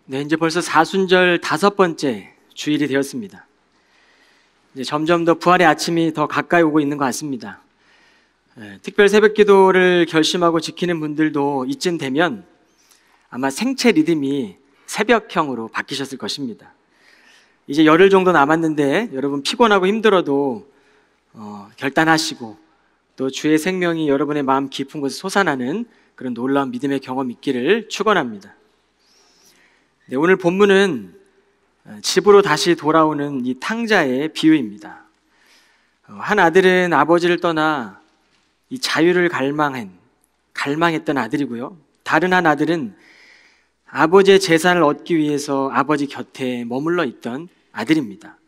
네, 이제 벌써 사순절 5번째 주일이 되었습니다. 이제 점점 더 부활의 아침이 더 가까이 오고 있는 것 같습니다. 특별 새벽 기도를 결심하고 지키는 분들도 이쯤 되면 아마 생체 리듬이 새벽형으로 바뀌셨을 것입니다. 이제 열흘 정도 남았는데 여러분 피곤하고 힘들어도 결단하시고 또 주의 생명이 여러분의 마음 깊은 곳에 솟아나는 그런 놀라운 믿음의 경험 있기를 축원합니다. 네, 오늘 본문은 집으로 다시 돌아오는 이 탕자의 비유입니다. 한 아들은 아버지를 떠나 이 자유를 갈망했던 아들이고요. 다른 한 아들은 아버지의 재산을 얻기 위해서 아버지 곁에 머물러 있던 아들입니다.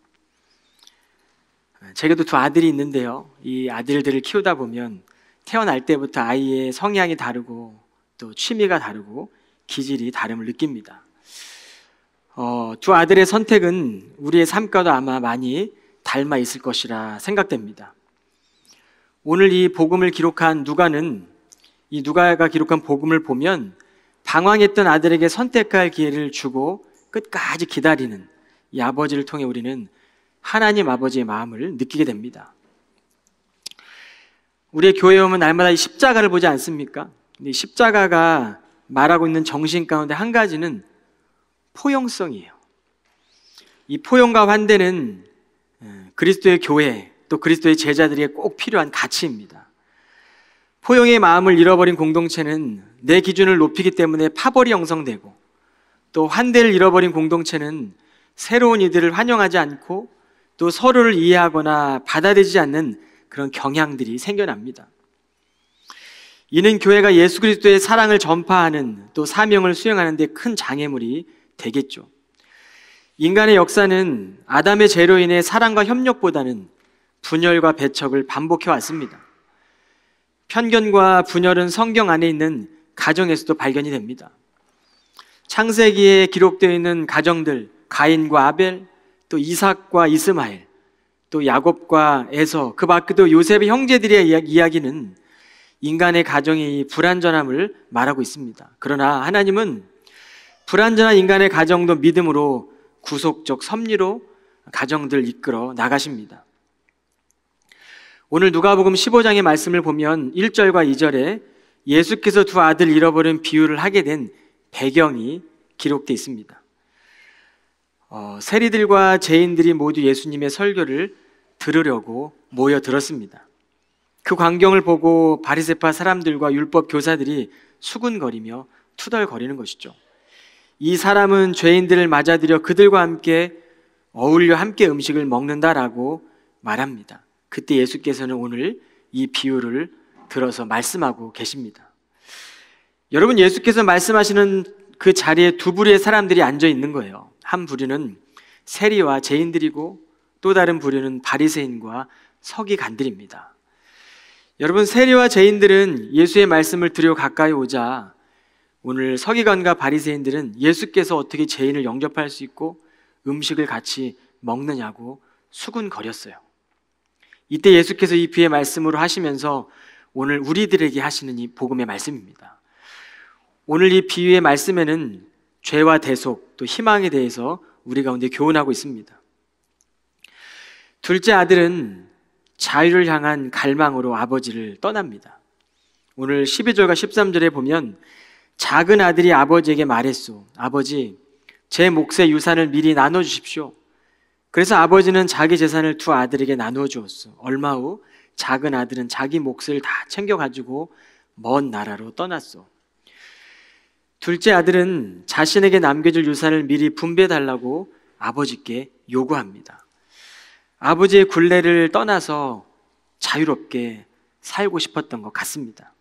제게도 두 아들이 있는데요. 이 아들들을 키우다 보면 태어날 때부터 아이의 성향이 다르고 또 취미가 다르고 기질이 다름을 느낍니다. 두 아들의 선택은 우리의 삶과도 아마 많이 닮아 있을 것이라 생각됩니다. 오늘 이 복음을 기록한 누가는 이 누가가 기록한 복음을 보면 방황했던 아들에게 선택할 기회를 주고 끝까지 기다리는 이 아버지를 통해 우리는 하나님 아버지의 마음을 느끼게 됩니다. 우리의 교회에 오면 날마다 이 십자가를 보지 않습니까? 이 십자가가 말하고 있는 정신 가운데 한 가지는 포용성이에요. 이 포용과 환대는 그리스도의 교회 또 그리스도의 제자들에게 꼭 필요한 가치입니다. 포용의 마음을 잃어버린 공동체는 내 기준을 높이기 때문에 파벌이 형성되고 또 환대를 잃어버린 공동체는 새로운 이들을 환영하지 않고 또 서로를 이해하거나 받아들이지 않는 그런 경향들이 생겨납니다. 이는 교회가 예수 그리스도의 사랑을 전파하는 또 사명을 수행하는 데 큰 장애물이 되겠죠. 인간의 역사는 아담의 죄로 인해 사랑과 협력보다는 분열과 배척을 반복해 왔습니다. 편견과 분열은 성경 안에 있는 가정에서도 발견이 됩니다. 창세기에 기록되어 있는 가정들, 가인과 아벨, 또 이삭과 이스마엘, 또 야곱과 에서, 그 밖에도 요셉의 형제들의 이야기는 인간의 가정의 불완전함을 말하고 있습니다. 그러나 하나님은 불완전한 인간의 가정도 믿음으로 구속적 섭리로 가정들 이끌어 나가십니다. 오늘 누가복음 15장의 말씀을 보면 1절과 2절에 예수께서 두 아들 잃어버린 비유를 하게 된 배경이 기록되어 있습니다. 세리들과 죄인들이 모두 예수님의 설교를 들으려고 모여들었습니다. 그 광경을 보고 바리새파 사람들과 율법 교사들이 수군거리며 투덜거리는 것이죠. 이 사람은 죄인들을 맞아들여 그들과 함께 어울려 함께 음식을 먹는다라고 말합니다. 그때 예수께서는 오늘 이 비유를 들어서 말씀하고 계십니다. 여러분, 예수께서 말씀하시는 그 자리에 두 부류의 사람들이 앉아 있는 거예요. 한 부류는 세리와 죄인들이고 또 다른 부류는 바리새인과 서기관들입니다. 여러분, 세리와 죄인들은 예수의 말씀을 들여 가까이 오자 오늘 서기관과 바리새인들은 예수께서 어떻게 죄인을 영접할 수 있고 음식을 같이 먹느냐고 수군거렸어요. 이때 예수께서 이 비유의 말씀으로 하시면서 오늘 우리들에게 하시는 이 복음의 말씀입니다. 오늘 이 비유의 말씀에는 죄와 대속 또 희망에 대해서 우리 가운데 교훈하고 있습니다. 둘째 아들은 자유를 향한 갈망으로 아버지를 떠납니다. 오늘 12절과 13절에 보면 작은 아들이 아버지에게 말했소. 아버지, 제 몫의 유산을 미리 나눠주십시오. 그래서 아버지는 자기 재산을 두 아들에게 나누어 주었어. 얼마 후 작은 아들은 자기 몫을 다 챙겨가지고 먼 나라로 떠났어. 둘째 아들은 자신에게 남겨줄 유산을 미리 분배해달라고 아버지께 요구합니다. 아버지의 굴레를 떠나서 자유롭게 살고 싶었던 것 같습니다.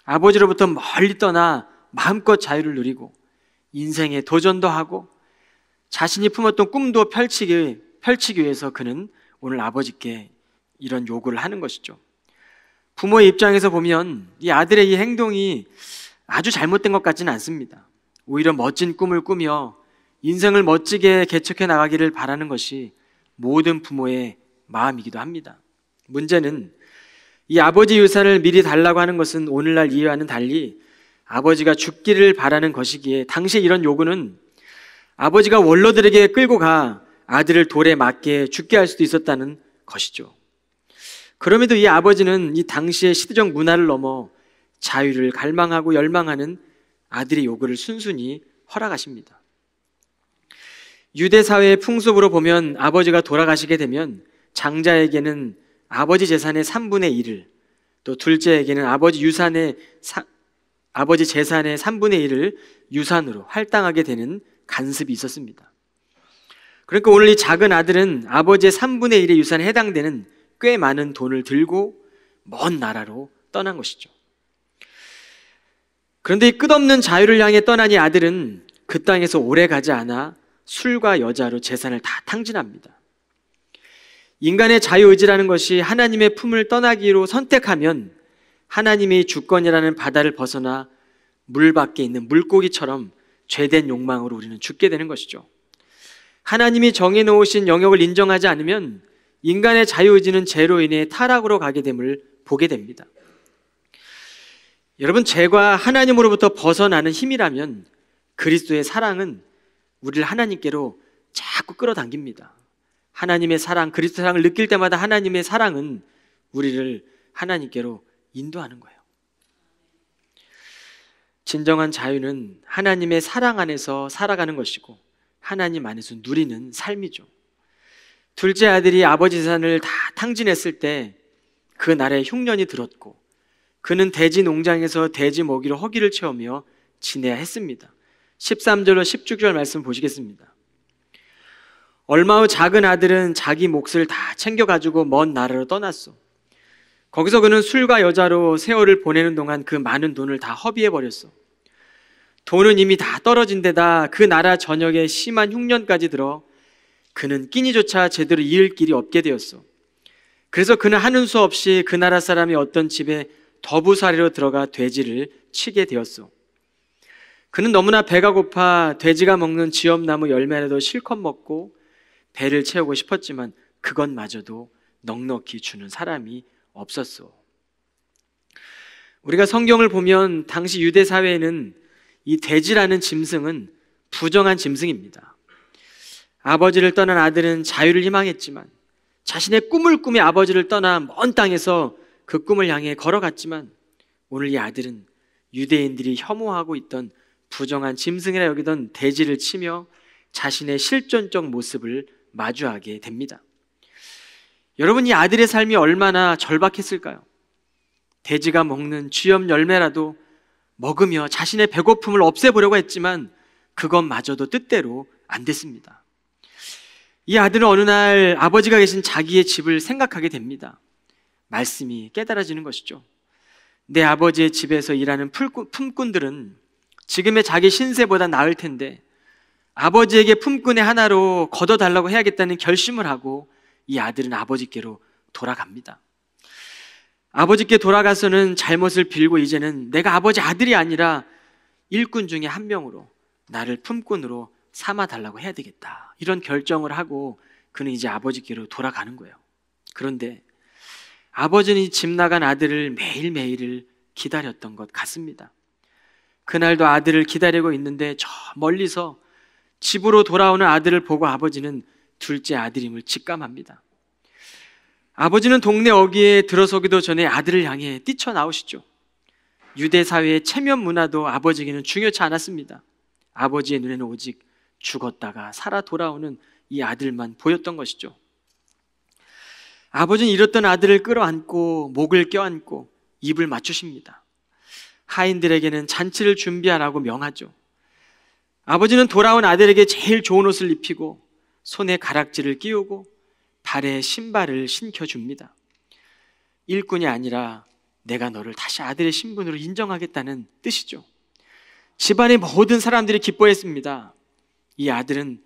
아버지로부터 멀리 떠나 마음껏 자유를 누리고 인생에 도전도 하고 자신이 품었던 꿈도 펼치기 위해서 그는 오늘 아버지께 이런 요구를 하는 것이죠. 부모의 입장에서 보면 이 아들의 이 행동이 아주 잘못된 것 같지는 않습니다. 오히려 멋진 꿈을 꾸며 인생을 멋지게 개척해 나가기를 바라는 것이 모든 부모의 마음이기도 합니다. 문제는 이 아버지 유산을 미리 달라고 하는 것은 오늘날 이해와는 달리 아버지가 죽기를 바라는 것이기에 당시 이런 요구는 아버지가 원로들에게 끌고 가 아들을 돌에 맞게 죽게 할 수도 있었다는 것이죠. 그럼에도 이 아버지는 이 당시의 시대적 문화를 넘어 자유를 갈망하고 열망하는 아들의 요구를 순순히 허락하십니다. 유대 사회의 풍습으로 보면 아버지가 돌아가시게 되면 장자에게는 아버지 재산의 3분의 1을, 또 둘째에게는 아버지 재산의 3분의 1을 유산으로 할당하게 되는 간습이 있었습니다. 그러니까 오늘 이 작은 아들은 아버지의 3분의 1의 유산에 해당되는 꽤 많은 돈을 들고 먼 나라로 떠난 것이죠. 그런데 이 끝없는 자유를 향해 떠난 이 아들은 그 땅에서 오래 가지 않아 술과 여자로 재산을 다 탕진합니다. 인간의 자유의지라는 것이 하나님의 품을 떠나기로 선택하면 하나님의 주권이라는 바다를 벗어나 물 밖에 있는 물고기처럼 죄된 욕망으로 우리는 죽게 되는 것이죠. 하나님이 정해놓으신 영역을 인정하지 않으면 인간의 자유의지는 죄로 인해 타락으로 가게 됨을 보게 됩니다. 여러분, 죄가 하나님으로부터 벗어나는 힘이라면 그리스도의 사랑은 우리를 하나님께로 자꾸 끌어당깁니다. 하나님의 사랑, 그리스도 사랑을 느낄 때마다 하나님의 사랑은 우리를 하나님께로 인도하는 거예요. 진정한 자유는 하나님의 사랑 안에서 살아가는 것이고 하나님 안에서 누리는 삶이죠. 둘째 아들이 아버지 재산을 다 탕진했을 때 그 날에 흉년이 들었고 그는 돼지 농장에서 돼지 먹이로 허기를 채우며 지내야 했습니다. 13절로 16절 말씀 보시겠습니다. 얼마 후 작은 아들은 자기 몫을 다 챙겨가지고 먼 나라로 떠났어. 거기서 그는 술과 여자로 세월을 보내는 동안 그 많은 돈을 다 허비해버렸어. 돈은 이미 다 떨어진 데다 그 나라 전역에 심한 흉년까지 들어 그는 끼니조차 제대로 이을 길이 없게 되었어. 그래서 그는 하는 수 없이 그 나라 사람이 어떤 집에 더부살이로 들어가 돼지를 치게 되었어. 그는 너무나 배가 고파 돼지가 먹는 지엄나무 열매라도 실컷 먹고 배를 채우고 싶었지만 그것마저도 넉넉히 주는 사람이 없었어. 우리가 성경을 보면 당시 유대 사회에는 이 돼지라는 짐승은 부정한 짐승입니다. 아버지를 떠난 아들은 자유를 희망했지만 자신의 꿈을 꾸며 아버지를 떠나 먼 땅에서 그 꿈을 향해 걸어갔지만 오늘 이 아들은 유대인들이 혐오하고 있던 부정한 짐승이라 여기던 돼지를 치며 자신의 실존적 모습을 마주하게 됩니다. 여러분, 이 아들의 삶이 얼마나 절박했을까요? 돼지가 먹는 쥐염 열매라도 먹으며 자신의 배고픔을 없애보려고 했지만 그것마저도 뜻대로 안 됐습니다. 이 아들은 어느 날 아버지가 계신 자기의 집을 생각하게 됩니다. 말씀이 깨달아지는 것이죠. 내 아버지의 집에서 일하는 품꾼들은 지금의 자기 신세보다 나을 텐데 아버지에게 품꾼의 하나로 걷어달라고 해야겠다는 결심을 하고 이 아들은 아버지께로 돌아갑니다. 아버지께 돌아가서는 잘못을 빌고 이제는 내가 아버지 아들이 아니라 일꾼 중에 한 명으로 나를 품꾼으로 삼아달라고 해야 되겠다, 이런 결정을 하고 그는 이제 아버지께로 돌아가는 거예요. 그런데 아버지는 이 집 나간 아들을 매일매일을 기다렸던 것 같습니다. 그날도 아들을 기다리고 있는데 저 멀리서 집으로 돌아오는 아들을 보고 아버지는 둘째 아들임을 직감합니다. 아버지는 동네 어귀에 들어서기도 전에 아들을 향해 뛰쳐나오시죠. 유대 사회의 체면 문화도 아버지에게는 중요치 않았습니다. 아버지의 눈에는 오직 죽었다가 살아 돌아오는 이 아들만 보였던 것이죠. 아버지는 잃었던 아들을 끌어안고 목을 껴안고 입을 맞추십니다. 하인들에게는 잔치를 준비하라고 명하죠. 아버지는 돌아온 아들에게 제일 좋은 옷을 입히고 손에 가락지를 끼우고 발에 신발을 신겨줍니다. 일꾼이 아니라 내가 너를 다시 아들의 신분으로 인정하겠다는 뜻이죠. 집안의 모든 사람들이 기뻐했습니다. 이 아들은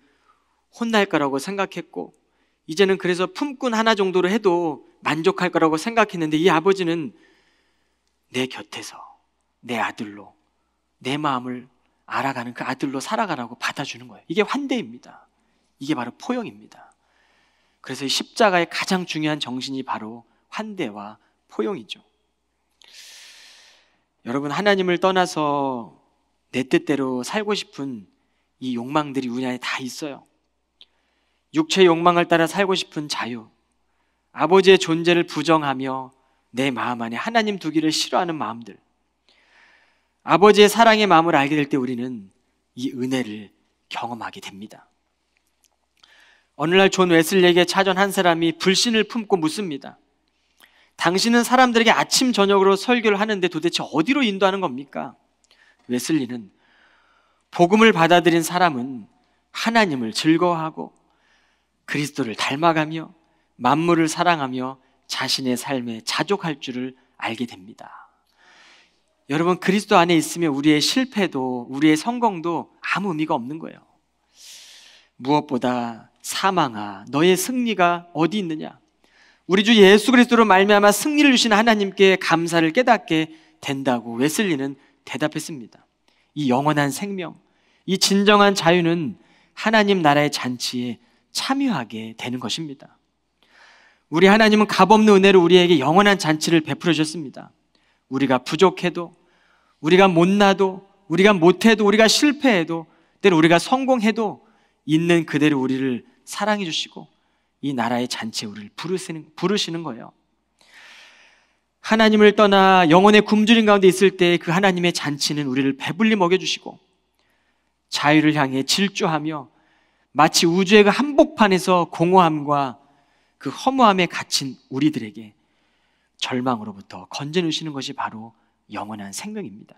혼날 거라고 생각했고 이제는 그래서 품꾼 하나 정도로 해도 만족할 거라고 생각했는데 이 아버지는 내 곁에서 내 아들로, 내 마음을 알아가는 그 아들로 살아가라고 받아주는 거예요. 이게 환대입니다. 이게 바로 포용입니다. 그래서 이 십자가의 가장 중요한 정신이 바로 환대와 포용이죠. 여러분, 하나님을 떠나서 내 뜻대로 살고 싶은 이 욕망들이 우리 안에 다 있어요. 육체의 욕망을 따라 살고 싶은 자유, 아버지의 존재를 부정하며 내 마음 안에 하나님 두기를 싫어하는 마음들, 아버지의 사랑의 마음을 알게 될 때 우리는 이 은혜를 경험하게 됩니다. 어느 날 존 웨슬리에게 찾아온 한 사람이 불신을 품고 묻습니다. 당신은 사람들에게 아침 저녁으로 설교를 하는데 도대체 어디로 인도하는 겁니까? 웨슬리는 복음을 받아들인 사람은 하나님을 즐거워하고 그리스도를 닮아가며 만물을 사랑하며 자신의 삶에 자족할 줄을 알게 됩니다. 여러분, 그리스도 안에 있으면 우리의 실패도 우리의 성공도 아무 의미가 없는 거예요. 무엇보다 사망아 너의 승리가 어디 있느냐? 우리 주 예수 그리스도로 말미암아 승리를 주신 하나님께 감사를 깨닫게 된다고 웨슬리는 대답했습니다. 이 영원한 생명, 이 진정한 자유는 하나님 나라의 잔치에 참여하게 되는 것입니다. 우리 하나님은 값없는 은혜로 우리에게 영원한 잔치를 베풀어 주셨습니다. 우리가 부족해도, 우리가 못나도, 우리가 못해도, 우리가 실패해도, 때로 우리가 성공해도 있는 그대로 우리를 사랑해 주시고 이 나라의 잔치에 우리를 부르시는 거예요. 하나님을 떠나 영혼의 굶주림 가운데 있을 때 그 하나님의 잔치는 우리를 배불리 먹여주시고 자유를 향해 질주하며 마치 우주의 그 한복판에서 공허함과 그 허무함에 갇힌 우리들에게 절망으로부터 건져내시는 것이 바로 영원한 생명입니다.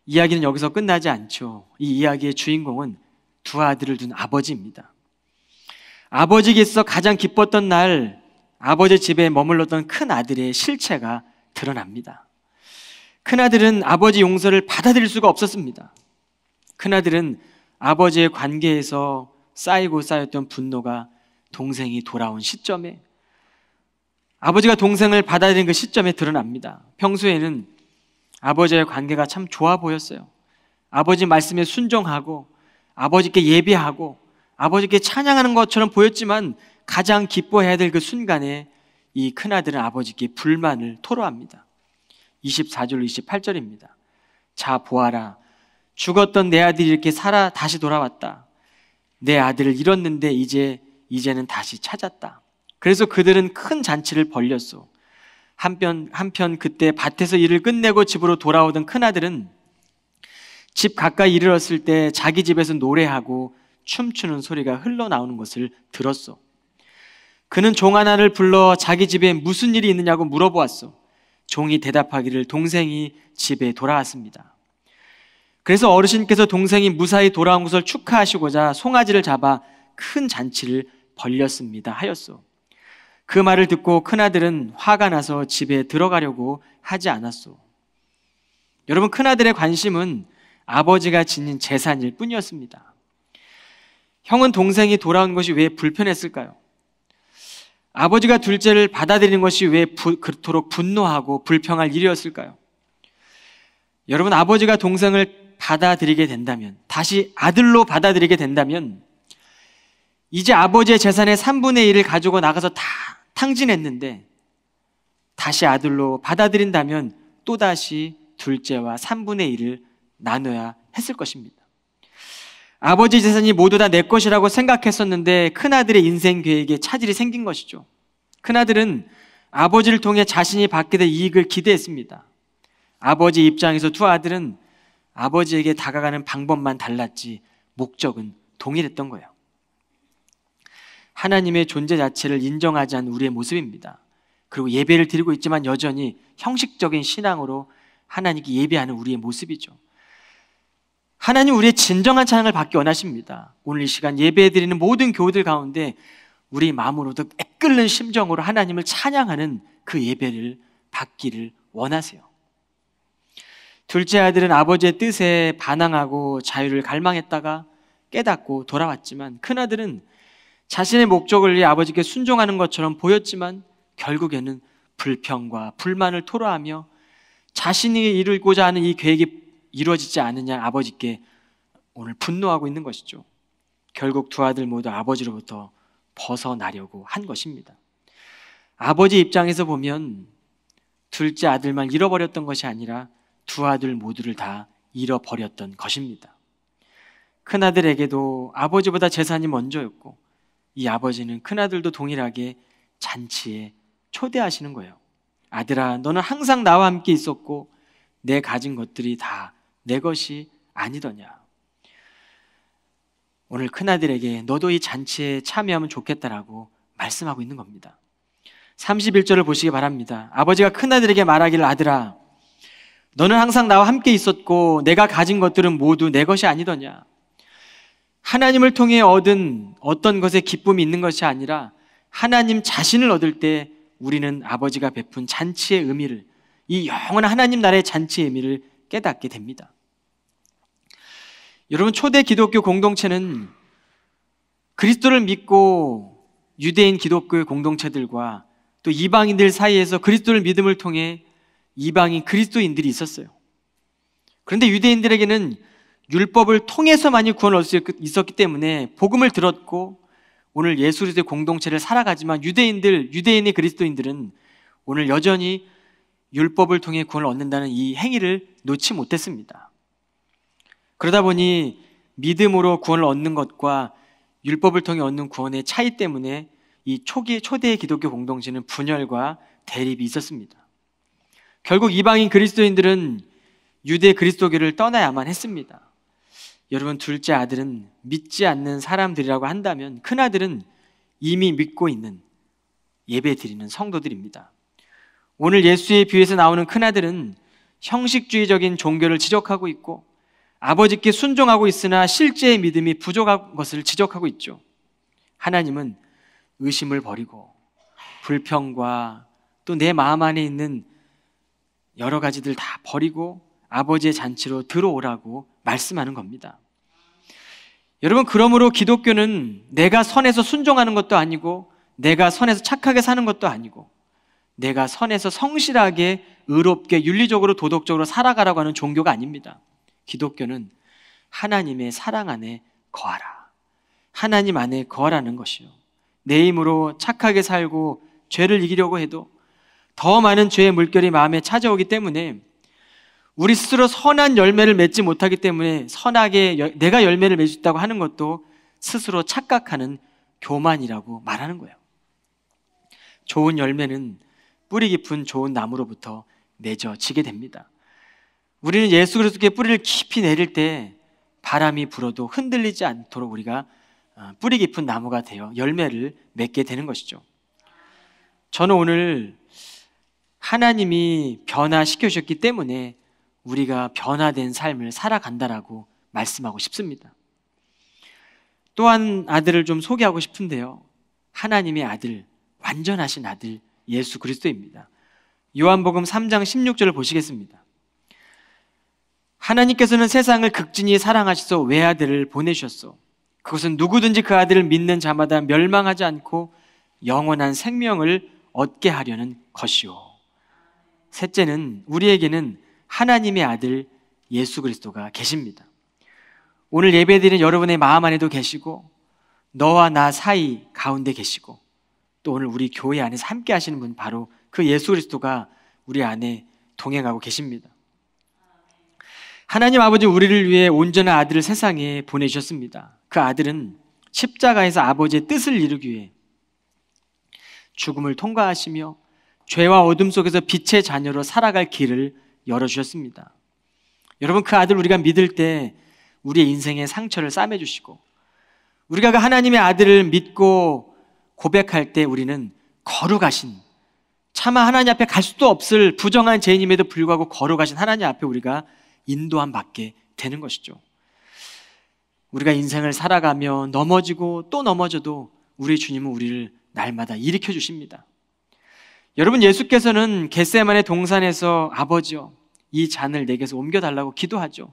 이야기는 여기서 끝나지 않죠. 이 이야기의 주인공은 두 아들을 둔 아버지입니다. 아버지께서 가장 기뻤던 날 아버지 집에 머물렀던 큰 아들의 실체가 드러납니다. 큰 아들은 아버지 용서를 받아들일 수가 없었습니다. 큰 아들은 아버지의 관계에서 쌓였던 분노가 동생이 돌아온 시점에, 아버지가 동생을 받아들인 그 시점에 드러납니다. 평소에는 아버지의 관계가 참 좋아 보였어요. 아버지 말씀에 순종하고 아버지께 예배하고 아버지께 찬양하는 것처럼 보였지만 가장 기뻐해야 될 그 순간에 이 큰아들은 아버지께 불만을 토로합니다. 24절 28절입니다. 자 보아라, 죽었던 내 아들이 이렇게 살아 다시 돌아왔다. 내 아들을 잃었는데 이제는 다시 찾았다. 그래서 그들은 큰 잔치를 벌렸소. 한편 그때 밭에서 일을 끝내고 집으로 돌아오던 큰아들은 집 가까이 이르렀을 때 자기 집에서 노래하고 춤추는 소리가 흘러나오는 것을 들었소. 그는 종 하나를 불러 자기 집에 무슨 일이 있느냐고 물어보았소. 종이 대답하기를 동생이 집에 돌아왔습니다. 그래서 어르신께서 동생이 무사히 돌아온 것을 축하하시고자 송아지를 잡아 큰 잔치를 벌렸습니다 하였소. 그 말을 듣고 큰아들은 화가 나서 집에 들어가려고 하지 않았소. 여러분, 큰아들의 관심은 아버지가 지닌 재산일 뿐이었습니다. 형은 동생이 돌아온 것이 왜 불편했을까요? 아버지가 둘째를 받아들이는 것이 왜 그토록 분노하고 불평할 일이었을까요? 여러분, 아버지가 동생을 받아들이게 된다면, 다시 아들로 받아들이게 된다면 이제 아버지의 재산의 3분의 1을 가지고 나가서 다 탕진했는데 다시 아들로 받아들인다면 또다시 둘째와 3분의 1을 나눠야 했을 것입니다. 아버지 재산이 모두 다 내 것이라고 생각했었는데 큰아들의 인생 계획에 차질이 생긴 것이죠. 큰아들은 아버지를 통해 자신이 받게 될 이익을 기대했습니다. 아버지 입장에서 두 아들은 아버지에게 다가가는 방법만 달랐지 목적은 동일했던 거예요. 하나님의 존재 자체를 인정하지 않는 우리의 모습입니다. 그리고 예배를 드리고 있지만 여전히 형식적인 신앙으로 하나님께 예배하는 우리의 모습이죠. 하나님 우리의 진정한 찬양을 받기 원하십니다. 오늘 이 시간 예배드리는 모든 교우들 가운데 우리 마음으로도 애끓는 심정으로 하나님을 찬양하는 그 예배를 받기를 원하세요. 둘째 아들은 아버지의 뜻에 반항하고 자유를 갈망했다가 깨닫고 돌아왔지만 큰아들은 자신의 목적을 위해 아버지께 순종하는 것처럼 보였지만 결국에는 불평과 불만을 토로하며 자신이 이루고자 하는 이 계획이 이루어지지 않느냐 아버지께 오늘 분노하고 있는 것이죠. 결국 두 아들 모두 아버지로부터 벗어나려고 한 것입니다. 아버지 입장에서 보면 둘째 아들만 잃어버렸던 것이 아니라 두 아들 모두를 다 잃어버렸던 것입니다. 큰아들에게도 아버지보다 재산이 먼저였고 이 아버지는 큰아들도 동일하게 잔치에 초대하시는 거예요. 아들아, 너는 항상 나와 함께 있었고 내 가진 것들이 다 내 것이 아니더냐. 오늘 큰아들에게 너도 이 잔치에 참여하면 좋겠다라고 말씀하고 있는 겁니다. 31절을 보시기 바랍니다. 아버지가 큰아들에게 말하기를 아들아, 너는 항상 나와 함께 있었고 내가 가진 것들은 모두 내 것이 아니더냐. 하나님을 통해 얻은 어떤 것에 기쁨이 있는 것이 아니라 하나님 자신을 얻을 때 우리는 아버지가 베푼 잔치의 의미를, 이 영원한 하나님 나라의 잔치의 의미를 깨닫게 됩니다. 여러분, 초대 기독교 공동체는 그리스도를 믿고 유대인 기독교의 공동체들과 또 이방인들 사이에서 그리스도를 믿음을 통해 이방인 그리스도인들이 있었어요. 그런데 유대인들에게는 율법을 통해서만이 구원을 얻을 수 있었기 때문에 복음을 들었고 오늘 예수 그리스도의 공동체를 살아가지만 유대인의 그리스도인들은 오늘 여전히 율법을 통해 구원을 얻는다는 이 행위를 놓지 못했습니다. 그러다 보니 믿음으로 구원을 얻는 것과 율법을 통해 얻는 구원의 차이 때문에 이 초대의 기독교 공동체는 분열과 대립이 있었습니다. 결국 이방인 그리스도인들은 유대 그리스도교를 떠나야만 했습니다. 여러분, 둘째 아들은 믿지 않는 사람들이라고 한다면 큰아들은 이미 믿고 있는 예배 드리는 성도들입니다. 오늘 예수의 비유에서 나오는 큰아들은 형식주의적인 종교를 지적하고 있고 아버지께 순종하고 있으나 실제의 믿음이 부족한 것을 지적하고 있죠. 하나님은 의심을 버리고 불평과 또 내 마음 안에 있는 여러 가지들 다 버리고 아버지의 잔치로 들어오라고 말씀하는 겁니다. 여러분, 그러므로 기독교는 내가 선에서 순종하는 것도 아니고 내가 선에서 착하게 사는 것도 아니고 내가 선에서 성실하게 의롭게 윤리적으로 도덕적으로 살아가라고 하는 종교가 아닙니다. 기독교는 하나님의 사랑 안에 거하라, 하나님 안에 거하라는 것이요, 내 힘으로 착하게 살고 죄를 이기려고 해도 더 많은 죄의 물결이 마음에 찾아오기 때문에 우리 스스로 선한 열매를 맺지 못하기 때문에 선하게 내가 열매를 맺을 수 있다고 하는 것도 스스로 착각하는 교만이라고 말하는 거예요. 좋은 열매는 뿌리 깊은 좋은 나무로부터 맺어지게 됩니다. 우리는 예수 그리스도의 뿌리를 깊이 내릴 때 바람이 불어도 흔들리지 않도록 우리가 뿌리 깊은 나무가 되어 열매를 맺게 되는 것이죠. 저는 오늘 하나님이 변화시켜 주셨기 때문에 우리가 변화된 삶을 살아간다라고 말씀하고 싶습니다. 또 한 아들을 좀 소개하고 싶은데요, 하나님의 아들, 완전하신 아들 예수 그리스도입니다. 요한복음 3장 16절을 보시겠습니다. 하나님께서는 세상을 극진히 사랑하셔서 외아들을 보내주셨소. 그것은 누구든지 그 아들을 믿는 자마다 멸망하지 않고 영원한 생명을 얻게 하려는 것이요. 셋째는 우리에게는 하나님의 아들 예수 그리스도가 계십니다. 오늘 예배드리는 여러분의 마음 안에도 계시고 너와 나 사이 가운데 계시고 또 오늘 우리 교회 안에서 함께 하시는 분, 바로 그 예수 그리스도가 우리 안에 동행하고 계십니다. 하나님 아버지 우리를 위해 온전한 아들을 세상에 보내주셨습니다. 그 아들은 십자가에서 아버지의 뜻을 이루기 위해 죽음을 통과하시며 죄와 어둠 속에서 빛의 자녀로 살아갈 길을 열어주셨습니다. 여러분, 그 아들 우리가 믿을 때 우리의 인생의 상처를 싸매주시고 우리가 그 하나님의 아들을 믿고 고백할 때 우리는 거룩하신, 차마 하나님 앞에 갈 수도 없을 부정한 죄인임에도 불구하고 거룩하신 하나님 앞에 우리가 인도함 받게 되는 것이죠. 우리가 인생을 살아가며 넘어지고 또 넘어져도 우리 주님은 우리를 날마다 일으켜 주십니다. 여러분, 예수께서는 겟세마네 동산에서 아버지여 이 잔을 내게서 옮겨달라고 기도하죠.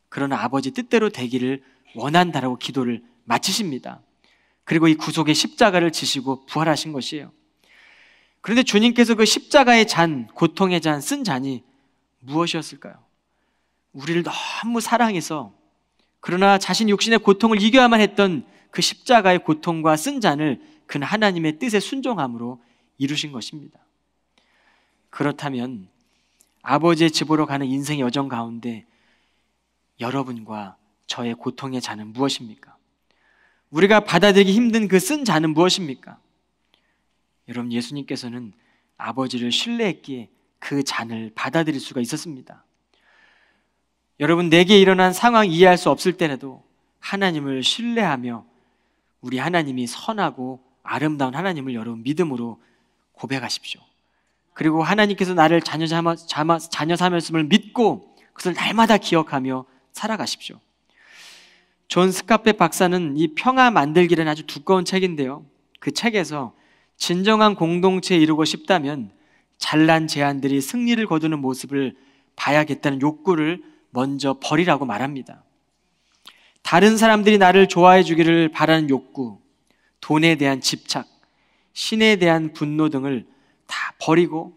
그러나 아버지 뜻대로 되기를 원한다라고 기도를 마치십니다. 그리고 이 구속의 십자가를 지시고 부활하신 것이에요. 그런데 주님께서 그 십자가의 잔, 고통의 잔, 쓴 잔이 무엇이었을까요? 우리를 너무 사랑해서 그러나 자신 육신의 고통을 이겨야만 했던 그 십자가의 고통과 쓴 잔을 그는 하나님의 뜻에 순종함으로 이루신 것입니다. 그렇다면 아버지의 집으로 가는 인생의 여정 가운데 여러분과 저의 고통의 잔은 무엇입니까? 우리가 받아들이기 힘든 그 쓴 잔은 무엇입니까? 여러분, 예수님께서는 아버지를 신뢰했기에 그 잔을 받아들일 수가 있었습니다. 여러분, 내게 일어난 상황 이해할 수 없을 때라도 하나님을 신뢰하며 우리 하나님이 선하고 아름다운 하나님을 여러분 믿음으로 고백하십시오. 그리고 하나님께서 나를 자녀 삼았음을 믿고 그것을 날마다 기억하며 살아가십시오. 존 스카펫 박사는 이 평화 만들기라는 아주 두꺼운 책인데요, 그 책에서 진정한 공동체에 이루고 싶다면 잘난 제안들이 승리를 거두는 모습을 봐야겠다는 욕구를 먼저 버리라고 말합니다. 다른 사람들이 나를 좋아해 주기를 바라는 욕구, 돈에 대한 집착, 신에 대한 분노 등을 다 버리고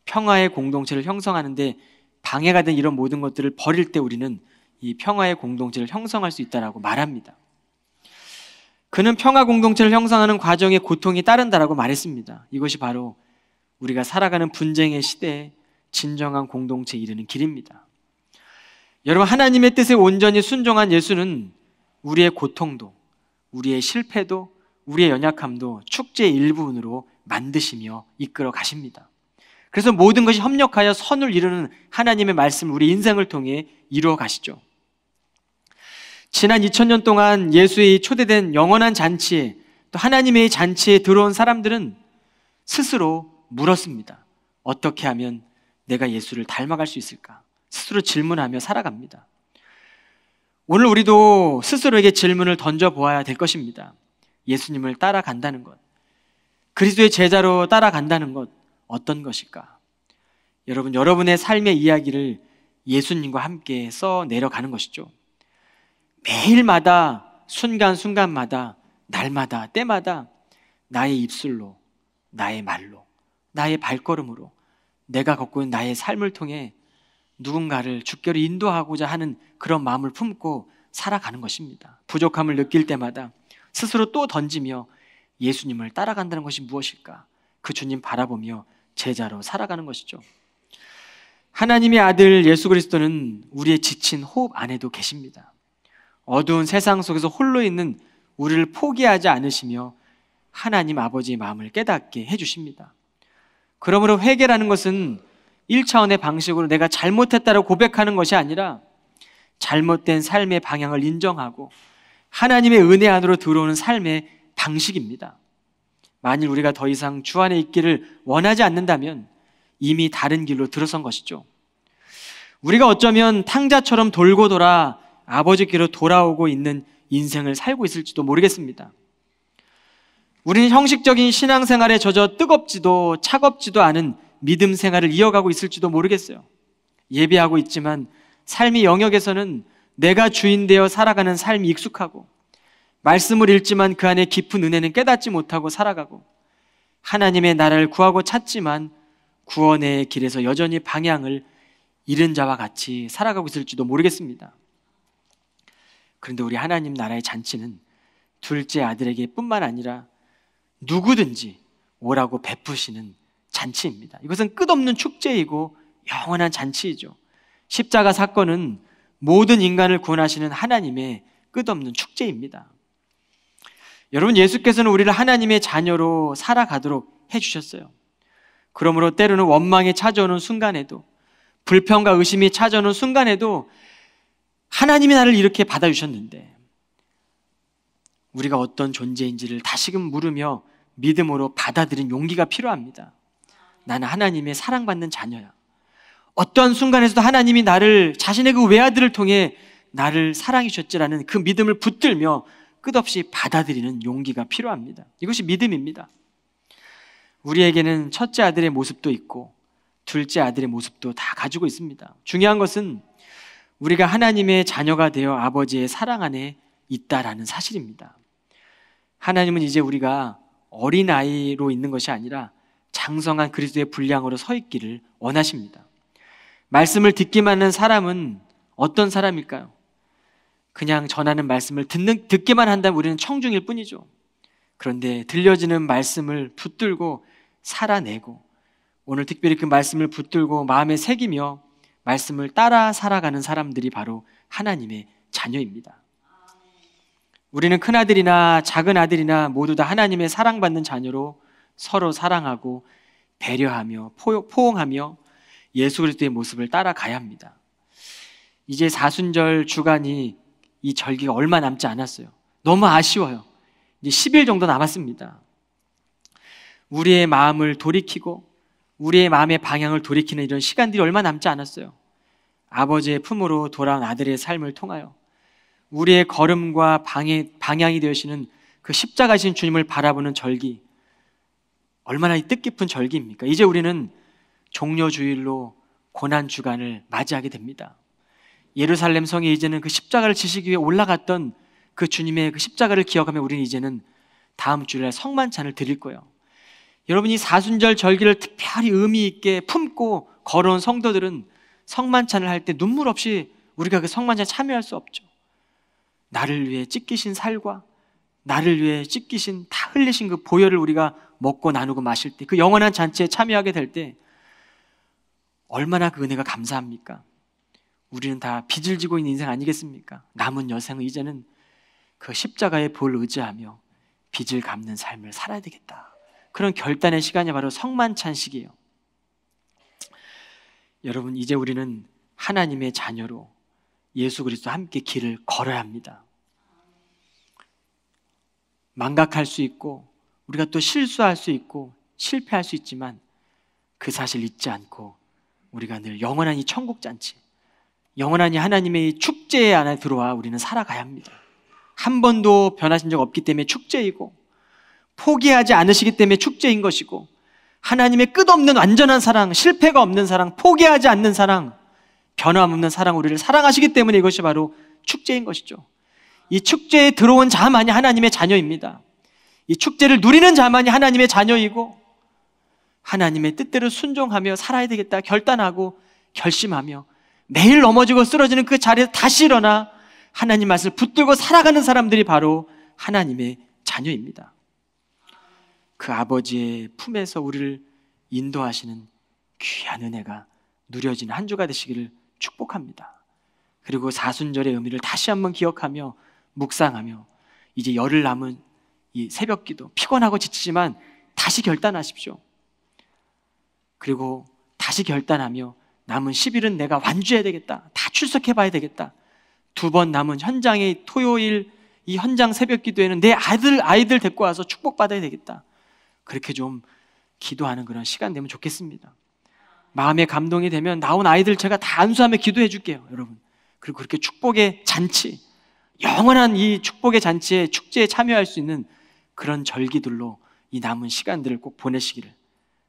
평화의 공동체를 형성하는데 방해가 된 이런 모든 것들을 버릴 때 우리는 이 평화의 공동체를 형성할 수 있다고 말합니다. 그는 평화 공동체를 형성하는 과정에 고통이 따른다라고 말했습니다. 이것이 바로 우리가 살아가는 분쟁의 시대에 진정한 공동체에 이르는 길입니다. 여러분, 하나님의 뜻에 온전히 순종한 예수는 우리의 고통도, 우리의 실패도, 우리의 연약함도 축제의 일부분으로 만드시며 이끌어 가십니다. 그래서 모든 것이 협력하여 선을 이루는 하나님의 말씀을 우리 인생을 통해 이루어 가시죠. 지난 2000년 동안 예수의 초대된 영원한 잔치에, 또 하나님의 잔치에 들어온 사람들은 스스로 물었습니다. 어떻게 하면 내가 예수를 닮아갈 수 있을까? 스스로 질문하며 살아갑니다. 오늘 우리도 스스로에게 질문을 던져보아야 될 것입니다. 예수님을 따라간다는 것, 그리스도의 제자로 따라간다는 것, 어떤 것일까? 여러분, 여러분의 삶의 이야기를 예수님과 함께 써 내려가는 것이죠. 매일마다, 순간순간마다, 날마다, 때마다 나의 입술로, 나의 말로, 나의 발걸음으로, 내가 걷고 있는 나의 삶을 통해 누군가를 주께로 인도하고자 하는 그런 마음을 품고 살아가는 것입니다. 부족함을 느낄 때마다 스스로 또 던지며 예수님을 따라간다는 것이 무엇일까? 그 주님 바라보며 제자로 살아가는 것이죠. 하나님의 아들 예수 그리스도는 우리의 지친 호흡 안에도 계십니다. 어두운 세상 속에서 홀로 있는 우리를 포기하지 않으시며 하나님 아버지의 마음을 깨닫게 해주십니다. 그러므로 회개라는 것은 1차원의 방식으로 내가 잘못했다고 고백하는 것이 아니라 잘못된 삶의 방향을 인정하고 하나님의 은혜 안으로 들어오는 삶의 방식입니다. 만일 우리가 더 이상 주 안에 있기를 원하지 않는다면 이미 다른 길로 들어선 것이죠. 우리가 어쩌면 탕자처럼 돌고 돌아 아버지께로 돌아오고 있는 인생을 살고 있을지도 모르겠습니다. 우리는 형식적인 신앙생활에 젖어 뜨겁지도 차갑지도 않은 믿음 생활을 이어가고 있을지도 모르겠어요. 예배하고 있지만 삶의 영역에서는 내가 주인 되어 살아가는 삶이 익숙하고, 말씀을 읽지만 그 안에 깊은 은혜는 깨닫지 못하고 살아가고, 하나님의 나라를 구하고 찾지만 구원의 길에서 여전히 방향을 잃은 자와 같이 살아가고 있을지도 모르겠습니다. 그런데 우리 하나님 나라의 잔치는 둘째 아들에게 뿐만 아니라 누구든지 오라고 베푸시는 잔치입니다. 이것은 끝없는 축제이고 영원한 잔치이죠. 십자가 사건은 모든 인간을 구원하시는 하나님의 끝없는 축제입니다. 여러분, 예수께서는 우리를 하나님의 자녀로 살아가도록 해주셨어요. 그러므로 때로는 원망이 찾아오는 순간에도, 불평과 의심이 찾아오는 순간에도 하나님이 나를 이렇게 받아주셨는데 우리가 어떤 존재인지를 다시금 물으며 믿음으로 받아들인 용기가 필요합니다. 나는 하나님의 사랑받는 자녀야. 어떠한 순간에서도 하나님이 나를, 자신의 그 외아들을 통해 나를 사랑해 주셨지라는 그 믿음을 붙들며 끝없이 받아들이는 용기가 필요합니다. 이것이 믿음입니다. 우리에게는 첫째 아들의 모습도 있고 둘째 아들의 모습도 다 가지고 있습니다. 중요한 것은 우리가 하나님의 자녀가 되어 아버지의 사랑 안에 있다라는 사실입니다. 하나님은 이제 우리가 어린아이로 있는 것이 아니라 장성한 그리스도의 분량으로 서 있기를 원하십니다. 말씀을 듣기만 하는 사람은 어떤 사람일까요? 그냥 전하는 말씀을 듣기만 한다면 우리는 청중일 뿐이죠. 그런데 들려지는 말씀을 붙들고 살아내고, 오늘 특별히 그 말씀을 붙들고 마음에 새기며 말씀을 따라 살아가는 사람들이 바로 하나님의 자녀입니다. 우리는 큰아들이나 작은아들이나 모두 다 하나님의 사랑받는 자녀로 서로 사랑하고 배려하며 포옹하며 예수 그리스도의 모습을 따라가야 합니다. 이제 사순절 주간이 이 절기가 얼마 남지 않았어요. 너무 아쉬워요. 이제 10일 정도 남았습니다. 우리의 마음을 돌이키고 우리의 마음의 방향을 돌이키는 이런 시간들이 얼마 남지 않았어요. 아버지의 품으로 돌아온 아들의 삶을 통하여 우리의 걸음과 방향이 되시는 그 십자가신 주님을 바라보는 절기, 얼마나 이 뜻깊은 절기입니까? 이제 우리는 종려주일로 고난주간을 맞이하게 됩니다. 예루살렘 성에 이제는 그 십자가를 지시기 위해 올라갔던 그 주님의 그 십자가를 기억하며 우리는 이제는 다음 주일날 성만찬을 드릴 거예요. 여러분이 사순절 절기를 특별히 의미 있게 품고 걸어온 성도들은 성만찬을 할 때 눈물 없이 우리가 그 성만찬에 참여할 수 없죠. 나를 위해 찢기신 살과 나를 위해 찢기신 다 흘리신 그 보혈을 우리가 먹고 나누고 마실 때, 그 영원한 잔치에 참여하게 될 때 얼마나 그 은혜가 감사합니까? 우리는 다 빚을 지고 있는 인생 아니겠습니까? 남은 여생은 이제는 그 십자가의 볼을 의지하며 빚을 갚는 삶을 살아야 되겠다. 그런 결단의 시간이 바로 성만찬식이에요. 여러분, 이제 우리는 하나님의 자녀로 예수 그리스도와 함께 길을 걸어야 합니다. 망각할 수 있고 우리가 또 실수할 수 있고 실패할 수 있지만 그 사실 잊지 않고 우리가 늘 영원한 이 천국잔치, 영원한 이 하나님의 이 축제 안에 들어와 우리는 살아가야 합니다. 한 번도 변하신 적 없기 때문에 축제이고, 포기하지 않으시기 때문에 축제인 것이고, 하나님의 끝없는 완전한 사랑, 실패가 없는 사랑, 포기하지 않는 사랑, 변함없는 사랑, 우리를 사랑하시기 때문에 이것이 바로 축제인 것이죠. 이 축제에 들어온 자만이 하나님의 자녀입니다. 이 축제를 누리는 자만이 하나님의 자녀이고, 하나님의 뜻대로 순종하며 살아야 되겠다 결단하고 결심하며 매일 넘어지고 쓰러지는 그 자리에서 다시 일어나 하나님 말씀을 붙들고 살아가는 사람들이 바로 하나님의 자녀입니다. 그 아버지의 품에서 우리를 인도하시는 귀한 은혜가 누려지는 한 주가 되시기를 축복합니다. 그리고 사순절의 의미를 다시 한번 기억하며 묵상하며 이제 열흘 남은 이 새벽기도, 피곤하고 지치지만 다시 결단하십시오. 그리고 다시 결단하며 남은 10일은 내가 완주해야 되겠다, 다 출석해봐야 되겠다. 2번 남은 현장의 토요일 이 현장 새벽기도에는 내 아이들 데리고 와서 축복받아야 되겠다. 그렇게 좀 기도하는 그런 시간 되면 좋겠습니다. 마음에 감동이 되면 나온 아이들 제가 다 안수하며 기도해 줄게요, 여러분. 그리고 그렇게 축복의 잔치, 영원한 이 축복의 잔치에, 축제에 참여할 수 있는 그런 절기들로 이 남은 시간들을 꼭 보내시기를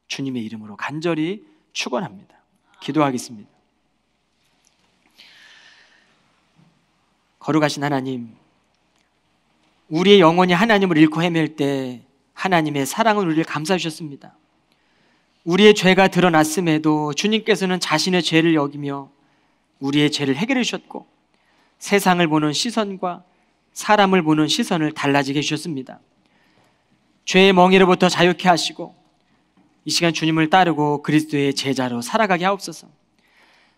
주님의 이름으로 간절히 축원합니다. 기도하겠습니다. 거룩하신 하나님, 우리의 영혼이 하나님을 잃고 헤맬 때 하나님의 사랑은 우리를 감싸 주셨습니다. 우리의 죄가 드러났음에도 주님께서는 자신의 죄를 여기며 우리의 죄를 해결해 주셨고, 세상을 보는 시선과 사람을 보는 시선을 달라지게 해주셨습니다. 죄의 멍에로부터 자유케 하시고 이 시간 주님을 따르고 그리스도의 제자로 살아가게 하옵소서.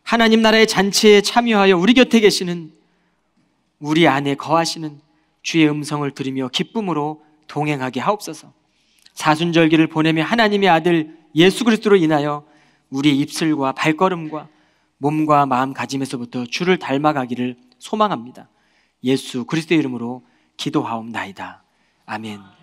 하나님 나라의 잔치에 참여하여 우리 곁에 계시는, 우리 안에 거하시는 주의 음성을 들으며 기쁨으로 동행하게 하옵소서. 사순절기를 보내며 하나님의 아들 예수 그리스도로 인하여 우리의 입술과 발걸음과 몸과 마음가짐에서부터 주를 닮아가기를 소망합니다. 예수 그리스도의 이름으로 기도하옵나이다. 아멘.